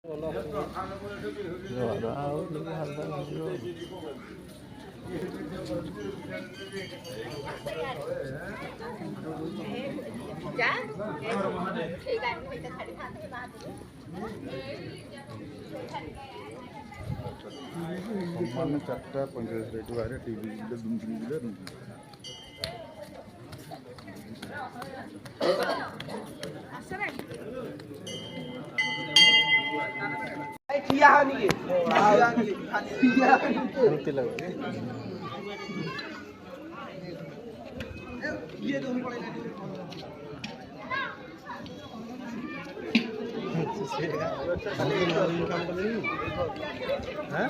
Rồi áo những cái hành đó সম্মান 4টা 45 রেটু বাইরে টিভি গুলো দুম দুম দিলে শান্তি লাগবে হ্যাঁ